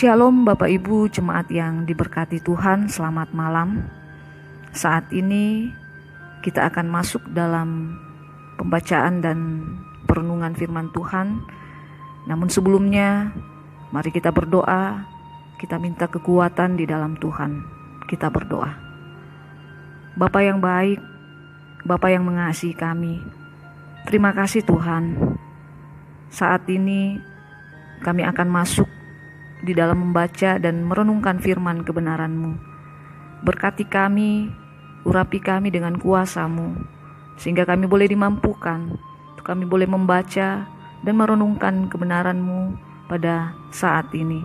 Shalom Bapak Ibu jemaat yang diberkati Tuhan, selamat malam. Saat ini kita akan masuk dalam pembacaan dan perenungan firman Tuhan. Namun sebelumnya, mari kita berdoa, kita minta kekuatan di dalam Tuhan. Kita berdoa. Bapa yang baik, Bapa yang mengasihi kami, terima kasih Tuhan. Saat ini kami akan masuk di dalam membaca dan merenungkan firman kebenaran-Mu. Berkati kami, urapi kami dengan kuasa-Mu, sehingga kami boleh dimampukan, kami boleh membaca dan merenungkan kebenaran-Mu pada saat ini.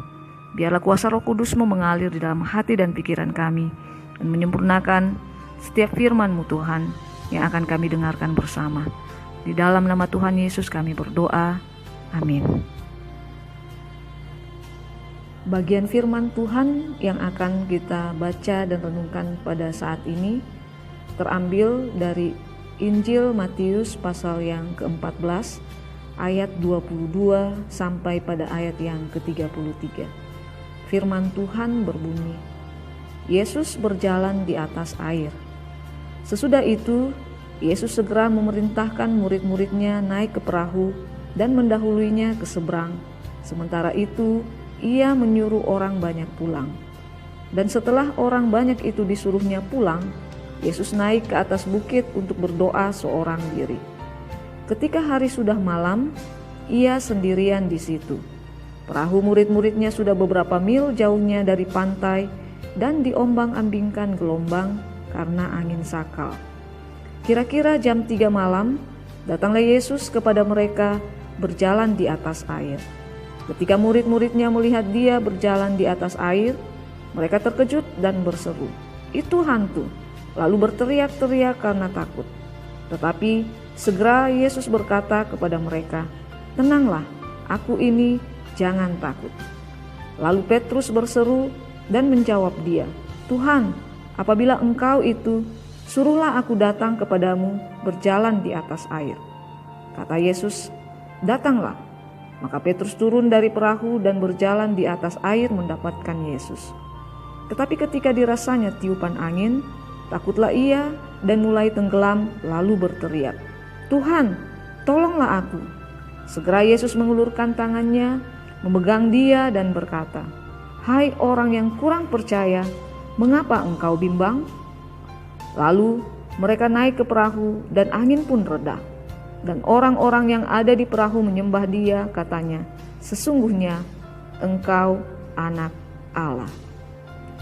Biarlah kuasa Roh Kudus-Mu mengalir di dalam hati dan pikiran kami, dan menyempurnakan setiap firman-Mu Tuhan, yang akan kami dengarkan bersama. Di dalam nama Tuhan Yesus kami berdoa, amin. Bagian firman Tuhan yang akan kita baca dan renungkan pada saat ini terambil dari Injil Matius pasal yang ke-14 ayat 22 sampai pada ayat yang ke-33. Firman Tuhan berbunyi, Yesus berjalan di atas air. Sesudah itu, Yesus segera memerintahkan murid-muridnya naik ke perahu dan mendahuluinya ke seberang. Sementara itu, Ia menyuruh orang banyak pulang. Dan setelah orang banyak itu disuruhnya pulang, Yesus naik ke atas bukit untuk berdoa seorang diri. Ketika hari sudah malam, Ia sendirian di situ. Perahu murid-muridnya sudah beberapa mil jauhnya dari pantai dan diombang-ambingkan gelombang karena angin sakal. Kira-kira jam 3 malam, datanglah Yesus kepada mereka berjalan di atas air. Ketika murid-muridnya melihat Dia berjalan di atas air, mereka terkejut dan berseru, "Itu hantu!" Lalu berteriak-teriak karena takut. Tetapi segera Yesus berkata kepada mereka, "Tenanglah, aku ini, jangan takut." Lalu Petrus berseru dan menjawab Dia, "Tuhan, apabila Engkau itu, suruhlah aku datang kepadamu berjalan di atas air." Kata Yesus, "Datanglah." Maka Petrus turun dari perahu dan berjalan di atas air mendapatkan Yesus. Tetapi ketika dirasanya tiupan angin, takutlah ia dan mulai tenggelam lalu berteriak, "Tuhan, tolonglah aku." Segera Yesus mengulurkan tangannya, memegang dia dan berkata, "Hai orang yang kurang percaya, mengapa engkau bimbang?" Lalu mereka naik ke perahu dan angin pun reda. Dan orang-orang yang ada di perahu menyembah Dia, katanya, "Sesungguhnya Engkau Anak Allah."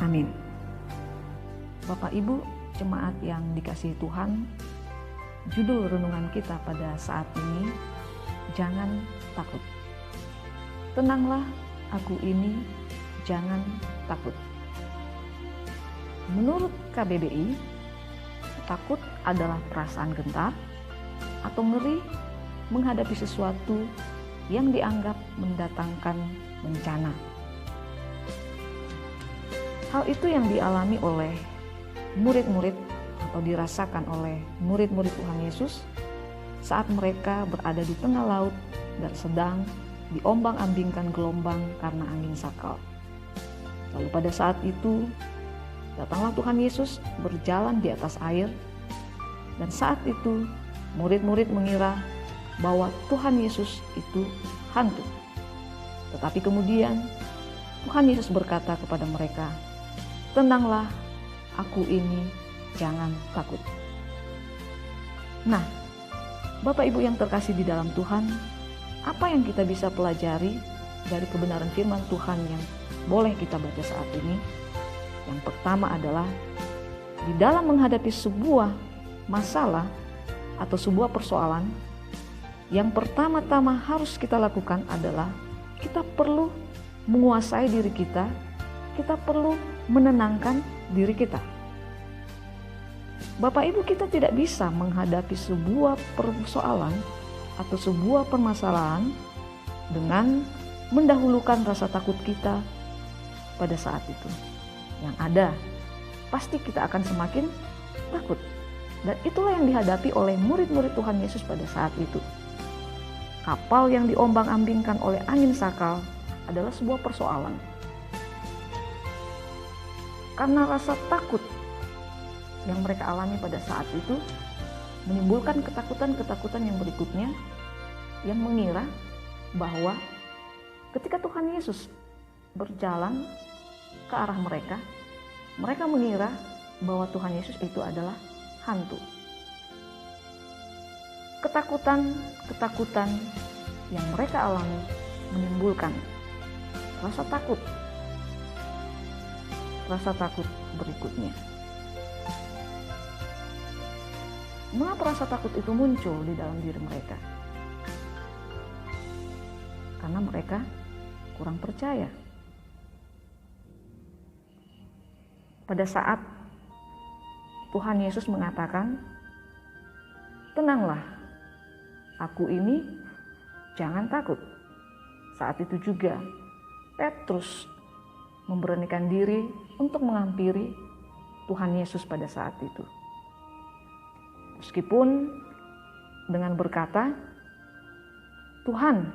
Amin. Bapak Ibu jemaat yang dikasihi Tuhan, judul renungan kita pada saat ini, jangan takut. Tenanglah, aku ini, jangan takut. Menurut KBBI, takut adalah perasaan gentar atau ngeri menghadapi sesuatu yang dianggap mendatangkan bencana. Hal itu yang dialami oleh murid-murid atau dirasakan oleh murid-murid Tuhan Yesus saat mereka berada di tengah laut dan sedang diombang-ambingkan gelombang karena angin sakal. Lalu pada saat itu datanglah Tuhan Yesus berjalan di atas air, dan saat itu murid-murid mengira bahwa Tuhan Yesus itu hantu. Tetapi kemudian Tuhan Yesus berkata kepada mereka, "Tenanglah, aku ini, jangan takut." Nah, Bapak Ibu yang terkasih di dalam Tuhan, apa yang kita bisa pelajari dari kebenaran firman Tuhan yang boleh kita baca saat ini? Yang pertama adalah, di dalam menghadapi sebuah masalah atau sebuah persoalan, yang pertama-tama harus kita lakukan adalah kita perlu menguasai diri kita, kita perlu menenangkan diri kita. Bapak Ibu, kita tidak bisa menghadapi sebuah persoalan atau sebuah permasalahan dengan mendahulukan rasa takut kita pada saat itu. Yang ada, pasti kita akan semakin takut. Dan itulah yang dihadapi oleh murid-murid Tuhan Yesus pada saat itu. Kapal yang diombang-ambingkan oleh angin sakal adalah sebuah persoalan. Karena rasa takut yang mereka alami pada saat itu menimbulkan ketakutan-ketakutan yang berikutnya, yang mengira bahwa ketika Tuhan Yesus berjalan ke arah mereka, mereka mengira bahwa Tuhan Yesus itu adalah hantu. Ketakutan-ketakutan yang mereka alami menimbulkan rasa takut berikutnya. Mengapa rasa takut itu muncul di dalam diri mereka? Karena mereka kurang percaya. Pada saat Tuhan Yesus mengatakan, "Tenanglah, aku ini, jangan takut." Saat itu juga Petrus memberanikan diri untuk menghampiri Tuhan Yesus pada saat itu. Meskipun dengan berkata, "Tuhan,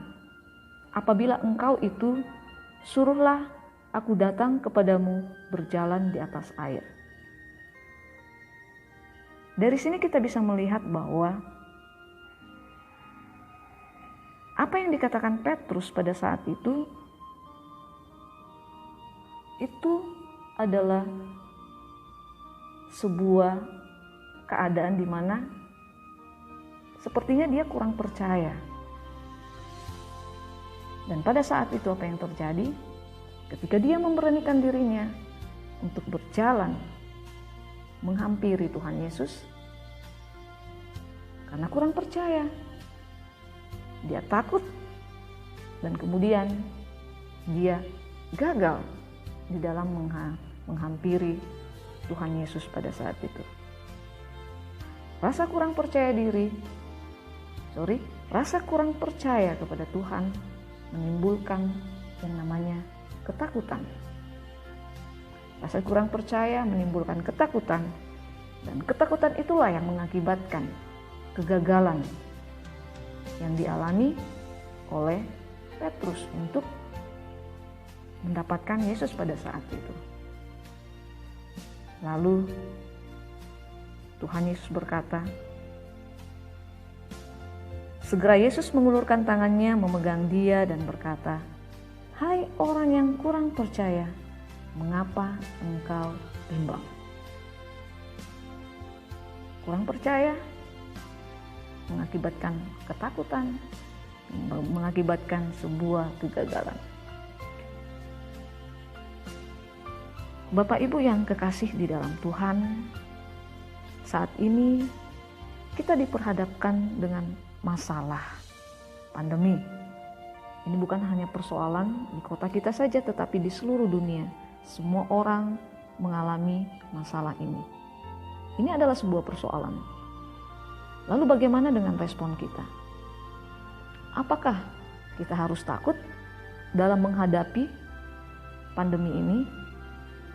apabila Engkau itu, suruhlah aku datang kepadamu berjalan di atas air." Dari sini kita bisa melihat bahwa apa yang dikatakan Petrus pada saat itu adalah sebuah keadaan di mana sepertinya dia kurang percaya. Dan pada saat itu apa yang terjadi? Ketika dia memberanikan dirinya untuk berjalan menghampiri Tuhan Yesus, karena kurang percaya, dia takut, dan kemudian dia gagal di dalam menghampiri Tuhan Yesus pada saat itu. Rasa kurang percaya kepada Tuhan menimbulkan yang namanya ketakutan. Rasa kurang percaya menimbulkan ketakutan, dan ketakutan itulah yang mengakibatkan kegagalan yang dialami oleh Petrus untuk mendapatkan Yesus pada saat itu. Lalu Tuhan Yesus berkata, segera Yesus mengulurkan tangannya memegang dia dan berkata, "Hai orang yang kurang percaya, mengapa engkau bimbang?" Kurang percaya mengakibatkan ketakutan, mengakibatkan sebuah kegagalan. Bapak Ibu yang kekasih di dalam Tuhan, saat ini kita diperhadapkan dengan masalah pandemi. Ini bukan hanya persoalan di kota kita saja, tetapi di seluruh dunia. Semua orang mengalami masalah ini. Ini adalah sebuah persoalan. Lalu bagaimana dengan respon kita? Apakah kita harus takut dalam menghadapi pandemi ini,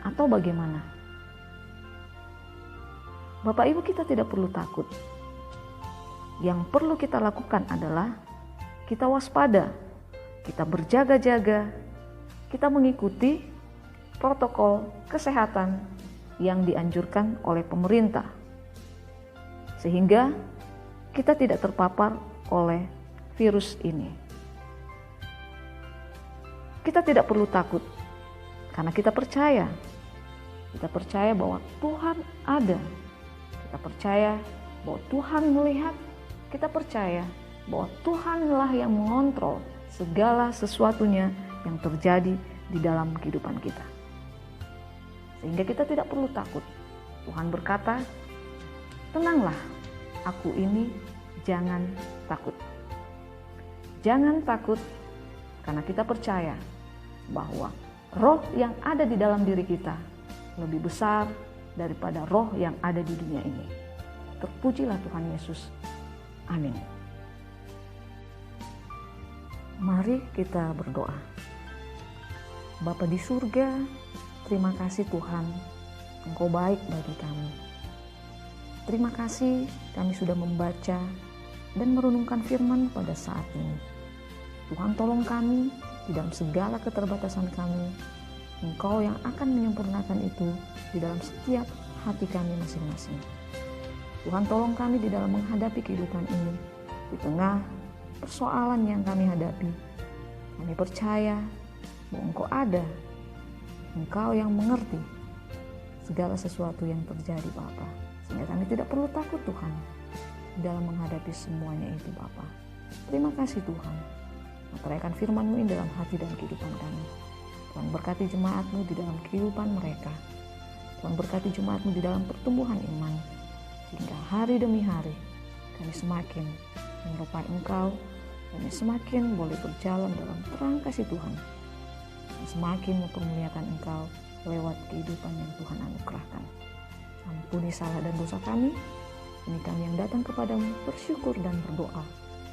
atau bagaimana? Bapak Ibu, kita tidak perlu takut. Yang perlu kita lakukan adalah kita waspada, kita berjaga-jaga, kita mengikuti protokol kesehatan yang dianjurkan oleh pemerintah, sehingga kita tidak terpapar oleh virus ini. Kita tidak perlu takut karena kita percaya bahwa Tuhan ada. Kita percaya bahwa Tuhan melihat. Kita percaya bahwa Tuhanlah yang mengontrol segala sesuatunya yang terjadi di dalam kehidupan kita. Sehingga kita tidak perlu takut. Tuhan berkata, "Tenanglah, aku ini, jangan takut." Jangan takut karena kita percaya bahwa roh yang ada di dalam diri kita lebih besar daripada roh yang ada di dunia ini. Terpujilah Tuhan Yesus. Amin. Mari kita berdoa. Bapa di surga, terima kasih Tuhan, Engkau baik bagi kami. Terima kasih kami sudah membaca dan merenungkan firman pada saat ini. Tuhan, tolong kami di dalam segala keterbatasan kami. Engkau yang akan menyempurnakan itu di dalam setiap hati kami masing-masing. Tuhan, tolong kami di dalam menghadapi kehidupan ini. Di tengah persoalan yang kami hadapi, kami percaya bahwa Engkau ada. Engkau yang mengerti segala sesuatu yang terjadi, Bapa. Sehingga kami tidak perlu takut, Tuhan, dalam menghadapi semuanya itu, Bapa. Terima kasih, Tuhan. Meteraikan firman-Mu ini dalam hati dan kehidupan kami. Tuhan, berkati jemaat-Mu di dalam kehidupan mereka. Tuhan, berkati jemaat-Mu di dalam pertumbuhan iman. Sehingga hari demi hari kami semakin menyerupai Engkau. Kami semakin boleh berjalan dalam terang kasih Tuhan. Dan semakin mempermuliakan Engkau lewat kehidupan yang Tuhan anugerahkan. Ampuni salah dan dosa kami. Ini kami yang datang kepadamu bersyukur dan berdoa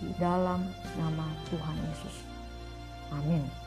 di dalam nama Tuhan Yesus. Amin.